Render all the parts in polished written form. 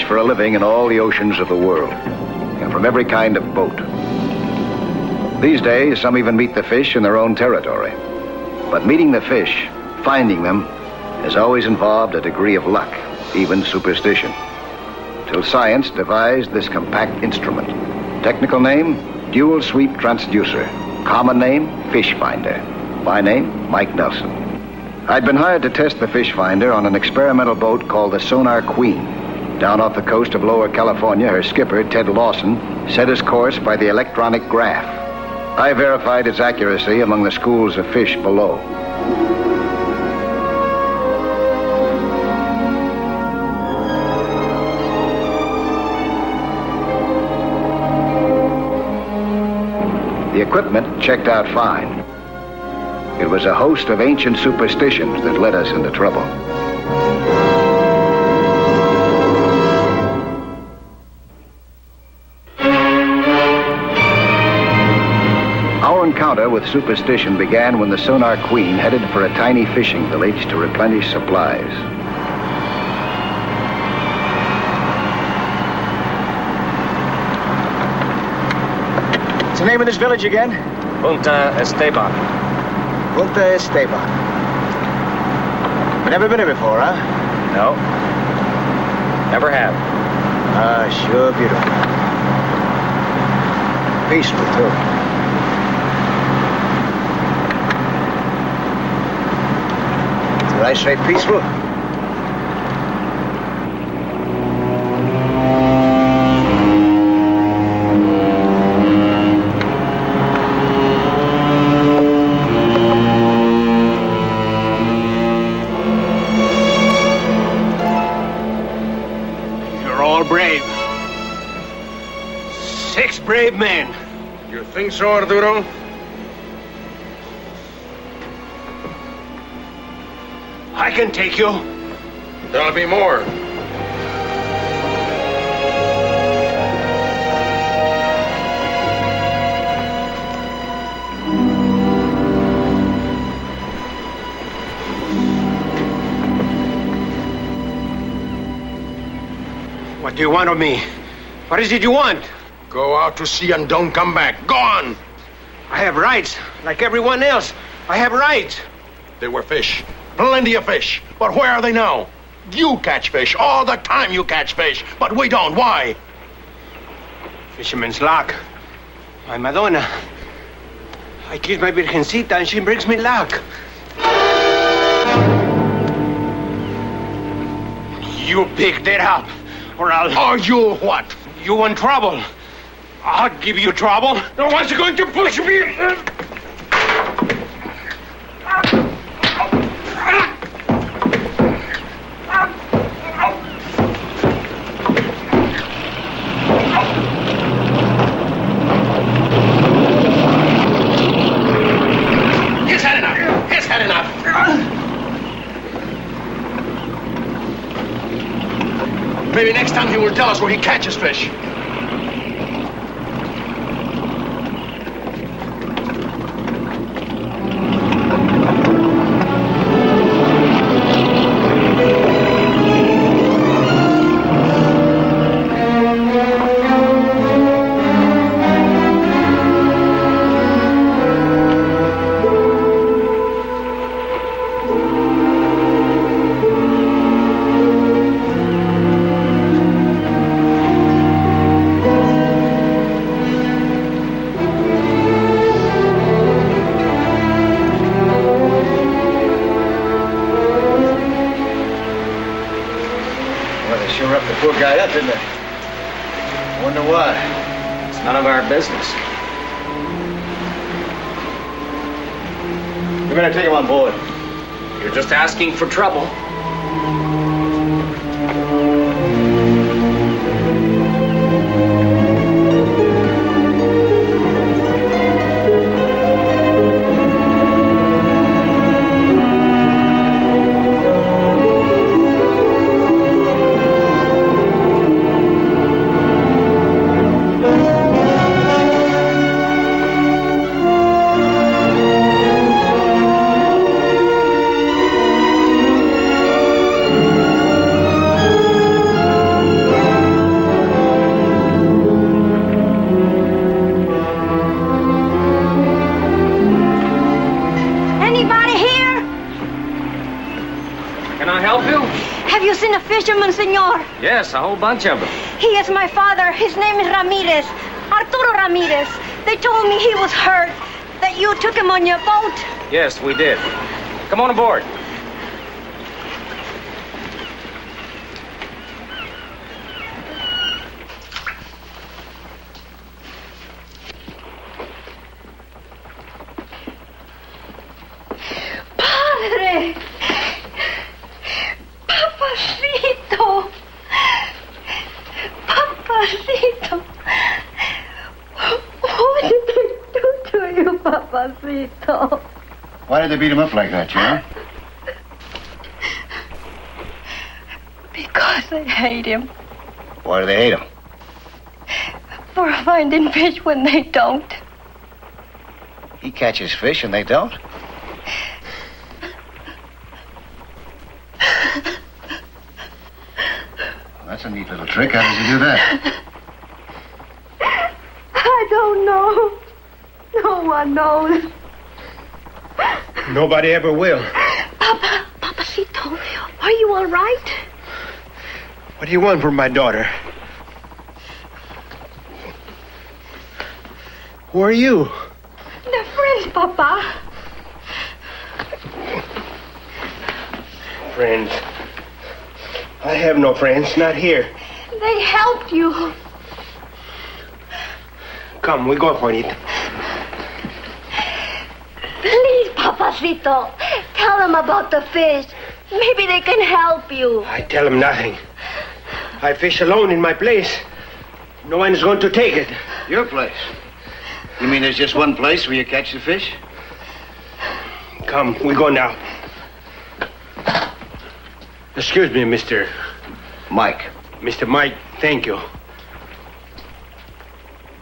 fish for a living in all the oceans of the world, and from every kind of boat. These days, some even meet the fish in their own territory. But meeting the fish, finding them, has always involved a degree of luck, even superstition. Till science devised this compact instrument. Technical name, dual sweep transducer. Common name, fish finder. My name, Mike Nelson. I'd been hired to test the fish finder on an experimental boat called the Sonar Queen. Down off the coast of Lower California, her skipper, Ted Lawson, set his course by the electronic graph. I verified its accuracy among the schools of fish below. The equipment checked out fine. It was a host of ancient superstitions that led us into trouble. Our encounter with superstition began when the Sonar Queen headed for a tiny fishing village to replenish supplies. What's the name of this village again? Punta Esteban. Punta Esteban. Never been here before, huh? No. Never have. Ah, sure beautiful. Peaceful, too. Did I say peaceful? Brave. 6 brave men. You think so, Arturo? I can take you. There'll be more. What do you want of me? What is it you want? Go out to sea and don't come back. Go on! I have rights, like everyone else. I have rights. There were fish. Plenty of fish. But where are they now? You catch fish. All the time you catch fish. But we don't. Why? Fisherman's luck. My Madonna. I kiss my Virgencita and she brings me luck. You pick that up. Or I'll... Are you what? You want trouble? I'll give you trouble. No one's going to push me. He's had enough. He's had enough. Maybe next time he will tell us where he catches fish. Business. We're gonna take him on board. You're just asking for trouble. Monsignor. Yes, a whole bunch of them. He is my father. His name is Ramirez. Arturo Ramirez. They told me he was hurt, that you took him on your boat. Yes, we did. Come on aboard. Padre! Papacito! Papacito! What did they do to you, Papacito? Why did they beat him up like that, Joe? Because they hate him. Why do they hate him? For finding fish when they don't. He catches fish and they don't? Well, that's a neat little trick. How does he do that? I don't know. No one knows. Nobody ever will. Papacito, are you all right? What do you want from my daughter? Who are you? They're friends, Papa. Friends. I have no friends, not here. They helped you. Come, we go, Juanita. Please, Papacito, tell them about the fish. Maybe they can help you. I tell them nothing. I fish alone in my place. No one is going to take it. Your place? You mean there's just one place where you catch the fish? Come, we go now. Excuse me, Mr. Mike. Mr. Mike, thank you.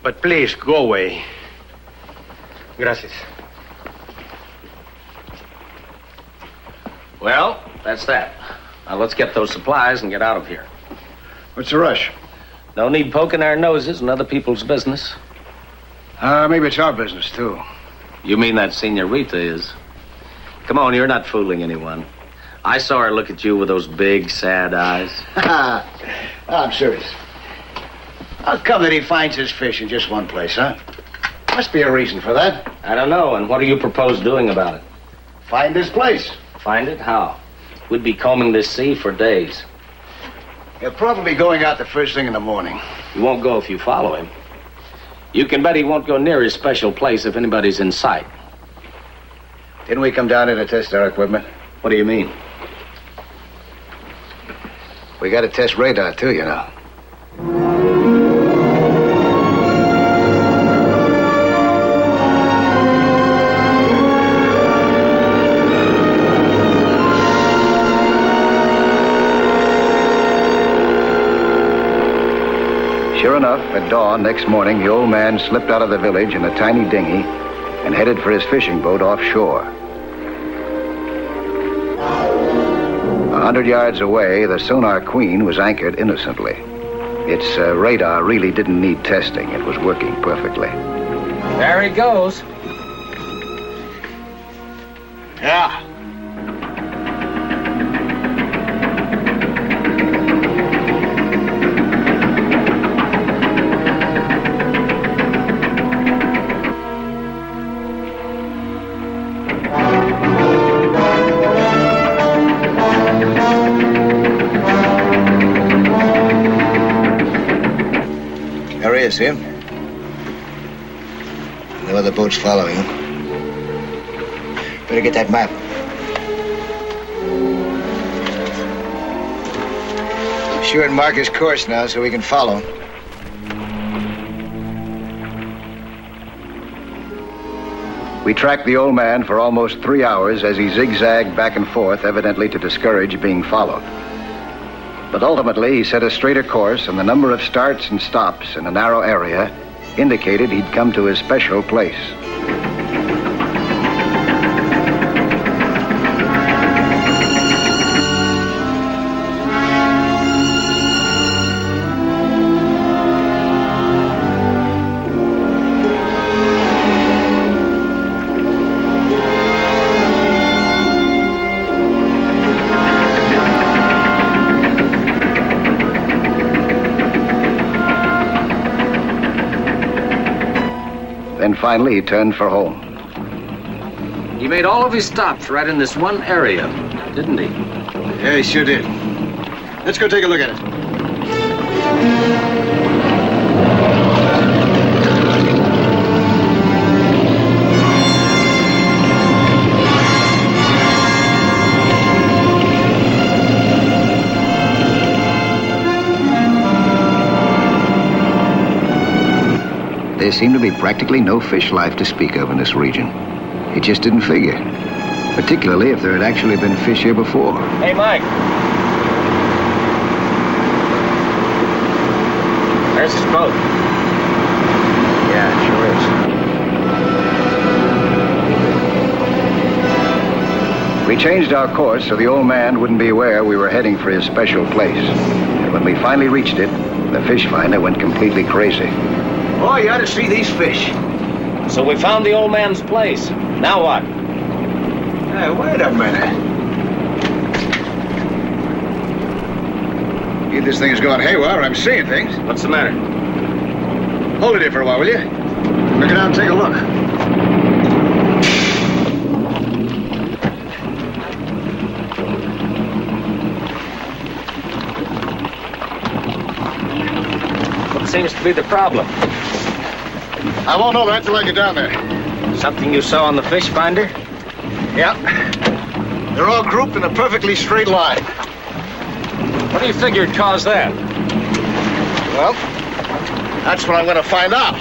But please, go away. Gracias. Well, that's that. Now let's get those supplies and get out of here. What's the rush? No need poking our noses in other people's business. Maybe it's our business, too. You mean that Senorita is? Come on, you're not fooling anyone. I saw her look at you with those big, sad eyes. I'm serious. How come that he finds his fish in just one place, huh? Must be a reason for that. I don't know, and what do you propose doing about it? Find his place. Find it? How? We'd be combing this sea for days. He'll probably be going out the first thing in the morning. He won't go if you follow him. You can bet he won't go near his special place if anybody's in sight. Didn't we come down here to test our equipment? What do you mean? We got to test radar, too, you know. Sure enough, at dawn next morning, the old man slipped out of the village in a tiny dinghy and headed for his fishing boat offshore. 100 yards away, the Sonar Queen was anchored innocently. Its radar really didn't need testing. It was working perfectly. There he goes. Yeah. There he is, see him? No other boats following him. Better get that map. Sure and mark his course now so we can follow him. We tracked the old man for almost 3 hours as he zigzagged back and forth, evidently to discourage being followed. But ultimately, he set a straighter course, and the number of starts and stops in a narrow area indicated he'd come to his special place. And finally, he turned for home. He made all of his stops right in this one area, didn't he? Yeah, he sure did. Let's go take a look at it. There seemed to be practically no fish life to speak of in this region. It just didn't figure, particularly if there had actually been fish here before. Hey, Mike. There's his boat. Yeah, it sure is. We changed our course so the old man wouldn't be aware we were heading for his special place. And when we finally reached it, the fish finder went completely crazy. Boy, you ought to see these fish. So we found the old man's place. Now what? Hey, wait a minute. Either this thing's going haywire or I'm seeing things. What's the matter? Hold it here for a while, will you? Look it out and take a look. What seems to be the problem? I won't know that until I get down there. Something you saw on the fish finder? Yeah. They're all grouped in a perfectly straight line. What do you figure caused that? Well, that's what I'm going to find out.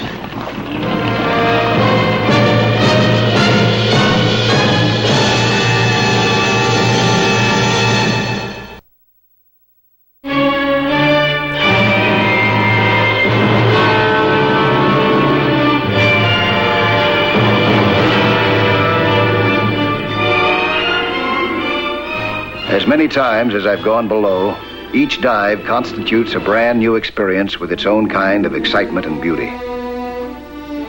As many times as I've gone below, each dive constitutes a brand new experience with its own kind of excitement and beauty.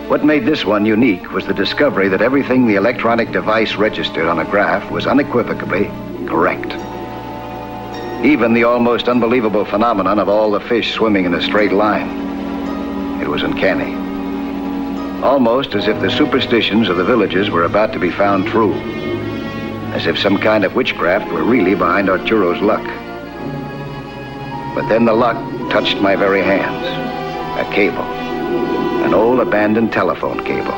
What made this one unique was the discovery that everything the electronic device registered on a graph was unequivocally correct. Even the almost unbelievable phenomenon of all the fish swimming in a straight line. It was uncanny. Almost as if the superstitions of the villagers were about to be found true. As if some kind of witchcraft were really behind Arturo's luck. But then the luck touched my very hands. A cable. An old abandoned telephone cable.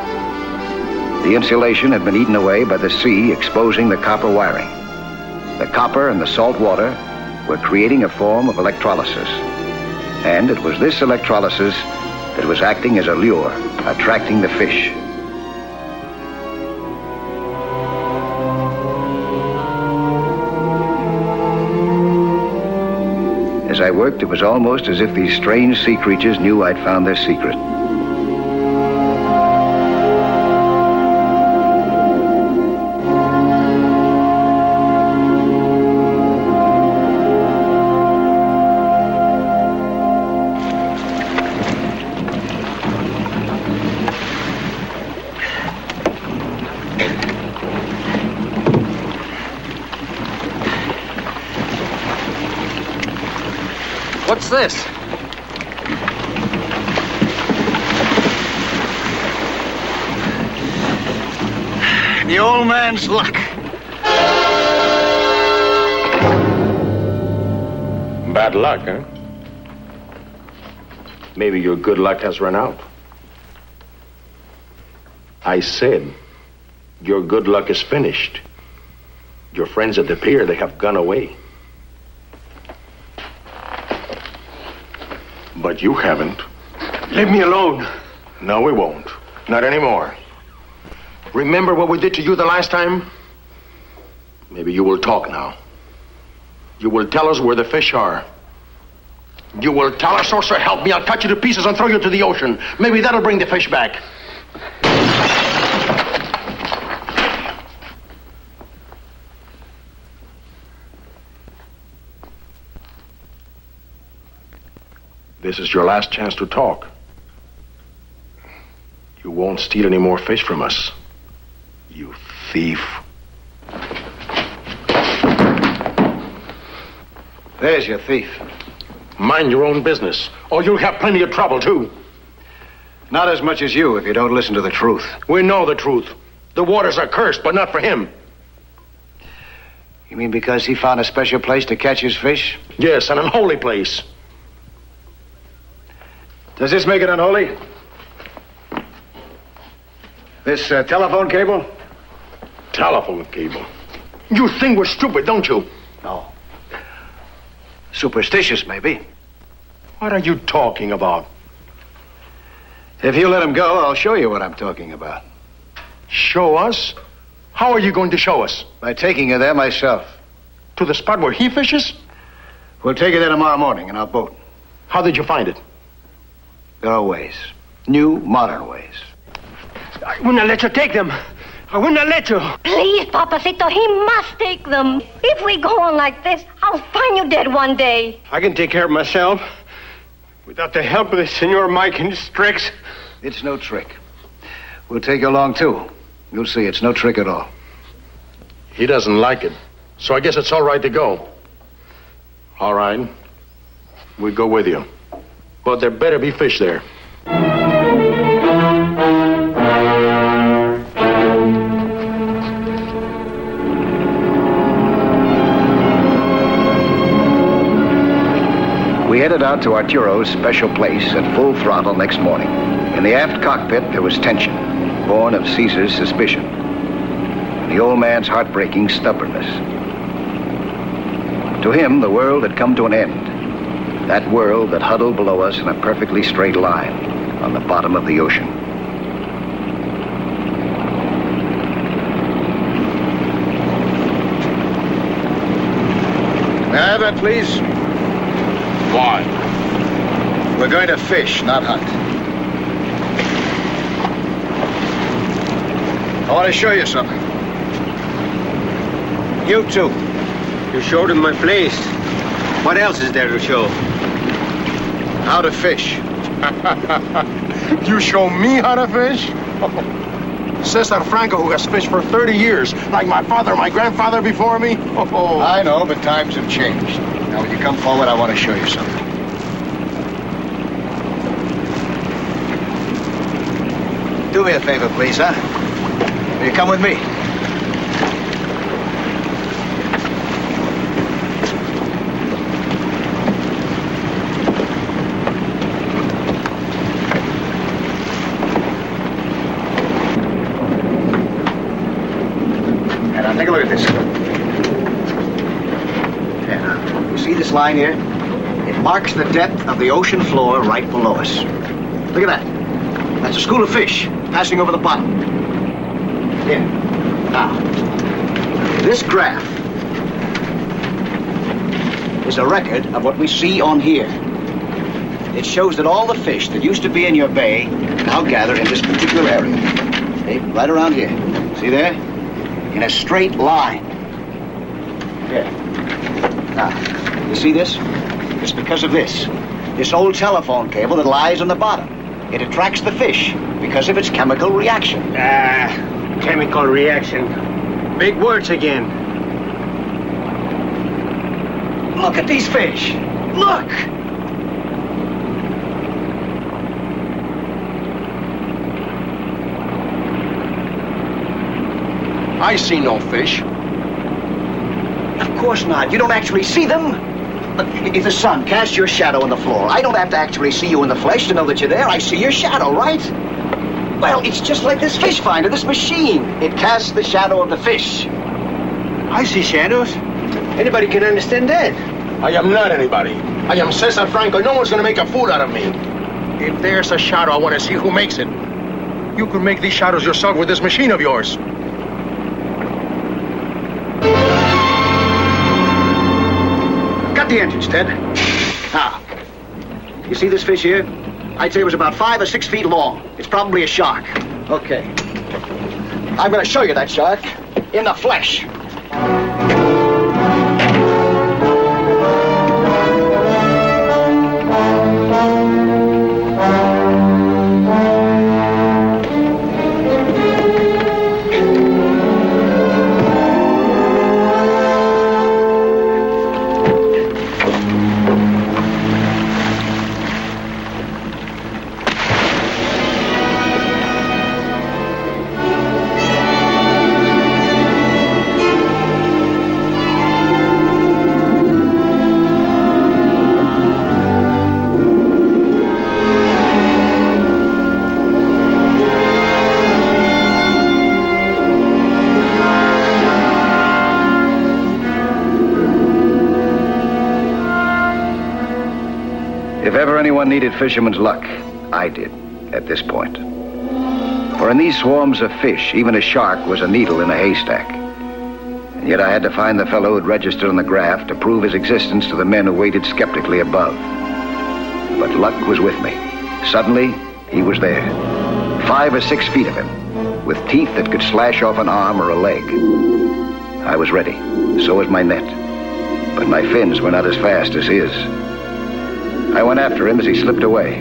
The insulation had been eaten away by the sea, exposing the copper wiring. The copper and the salt water were creating a form of electrolysis. And it was this electrolysis that was acting as a lure, attracting the fish. As I worked, it was almost as if these strange sea creatures knew I'd found their secret. What's this? The old man's luck. Bad luck, huh? Maybe your good luck has run out. I said, your good luck is finished. Your friends at the pier, they have gone away. But you haven't. Leave me alone. No, we won't. Not anymore. Remember what we did to you the last time? Maybe you will talk now. You will tell us where the fish are. You will tell us, or so help me, I'll cut you to pieces and throw you to the ocean. Maybe that'll bring the fish back. This is your last chance to talk. You won't steal any more fish from us, you thief. There's your thief. Mind your own business, or you'll have plenty of trouble, too. Not as much as you if you don't listen to the truth. We know the truth. The waters are cursed, but not for him. You mean because he found a special place to catch his fish? Yes, an unholy place. Does this make it unholy? This telephone cable? Telephone cable? You think we're stupid, don't you? No. Superstitious, maybe. What are you talking about? If you let him go, I'll show you what I'm talking about. Show us? How are you going to show us? By taking you there myself. To the spot where he fishes? We'll take you there tomorrow morning in our boat. How did you find it? There are ways. New, modern ways. I will not let you take them. I will not let you. Please, Papacito, he must take them. If we go on like this, I'll find you dead one day. I can take care of myself. Without the help of the Senor Mike and his tricks. It's no trick. We'll take you along, too. You'll see, it's no trick at all. He doesn't like it, so I guess it's all right to go. All right. We'll go with you. But there better be fish there. We headed out to Arturo's special place at full throttle next morning. In the aft cockpit, there was tension, born of Caesar's suspicion. The old man's heartbreaking stubbornness. To him, the world had come to an end. That world that huddled below us in a perfectly straight line on the bottom of the ocean. May I have that, please? Why? We're going to fish, not hunt. I want to show you something. You too. You showed him my place. What else is there to show? How to fish. You show me how to fish? Cesar Franco, who has fished for 30 years, like my father, my grandfather before me. Oh. I know, but times have changed. Now, when you come forward, I want to show you something. Do me a favor, please, huh? Will you come with me? And now, take a look at this. Yeah, you see this line here? It marks the depth of the ocean floor right below us. Look at that. That's a school of fish passing over the bottom. Here. Now, this graph is a record of what we see on here. It shows that all the fish that used to be in your bay now gather in this particular area. Okay, right around here. See there? In a straight line. Here. Now, you see this? It's because of this. This old telephone cable that lies on the bottom. It attracts the fish because of its chemical reaction. Chemical reaction. Big words again. Look at these fish. Look! I see no fish. Of course not. You don't actually see them. Look, if the sun casts your shadow on the floor, I don't have to actually see you in the flesh to know that you're there. I see your shadow, right? Well, it's just like this fish finder, this machine. It casts the shadow of the fish. I see shadows. Anybody can understand that. I am not anybody. I am Cesar Franco. No one's going to make a fool out of me. If there's a shadow, I want to see who makes it. You can make these shadows yourself with this machine of yours. Cut the engines, Ted. Now, you see this fish here? I'd say it was about 5 or 6 feet long. It's probably a shark. Okay. I'm going to show you that shark in the flesh. one needed fisherman's luck, I did, at this point. For in these swarms of fish, even a shark was a needle in a haystack. And yet I had to find the fellow who'd registered on the graph to prove his existence to the men who waited skeptically above. But luck was with me. Suddenly, he was there. 5 or 6 feet of him, with teeth that could slash off an arm or a leg. I was ready. So was my net. But my fins were not as fast as his. I went after him as he slipped away.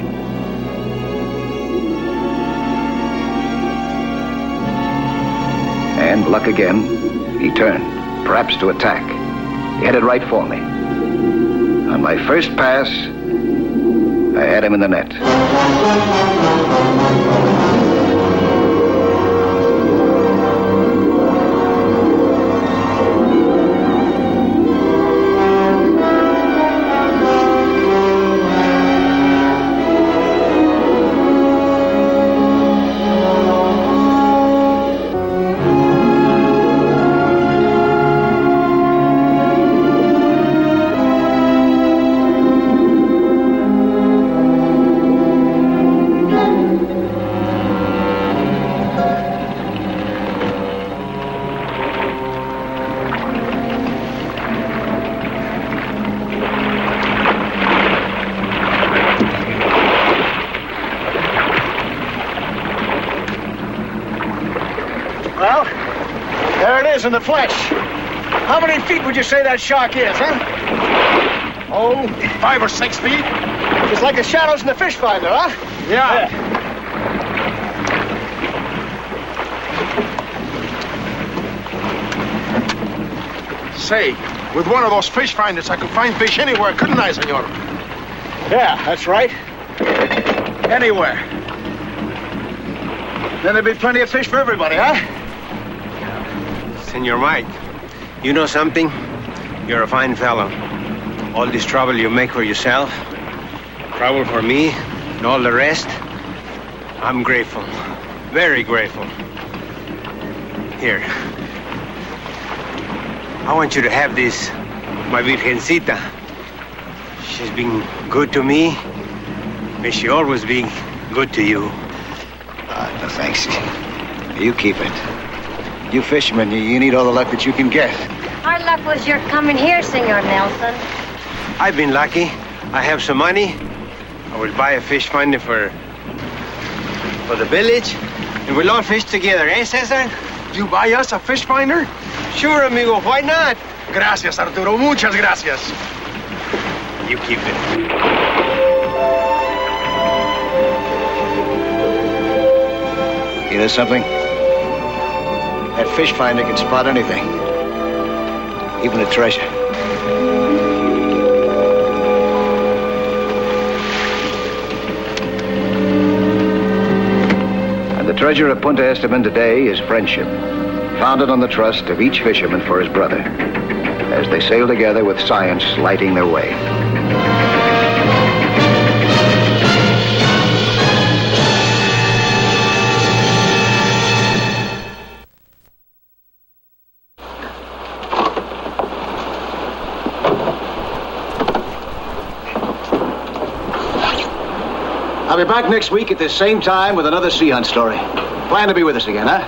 And luck again, he turned, perhaps to attack. He headed right for me. On my first pass, I had him in the net. Well, there it is in the flesh. How many feet would you say that shark is, huh? Oh, 5 or 6 feet. Just like the shadows in the fish finder, huh? Yeah. Say, with one of those fish finders, I could find fish anywhere, couldn't I, senor? Yeah, that's right. Anywhere. Then there'd be plenty of fish for everybody, huh? Senor Mike, you know something? You're a fine fellow. All this trouble you make for yourself, trouble for me, and all the rest, I'm grateful. Very grateful. Here. I want you to have this, my Virgencita. She's been good to me. May she always be good to you. No, thanks. You keep it. You fishermen, you need all the luck that you can get. Our luck was your coming here, Senor Nelson. I've been lucky. I have some money. I will buy a fish finder for the village, and we'll all fish together, eh, Cesar? You buy us a fish finder? Sure, amigo. Why not? Gracias, Arturo. Muchas gracias. You keep it. You know something? That fish finder can spot anything. Even a treasure. And the treasure of Punta Esteban today is friendship, founded on the trust of each fisherman for his brother, as they sail together with science lighting their way. I'll be back next week at this same time with another sea hunt story. Plan to be with us again, huh?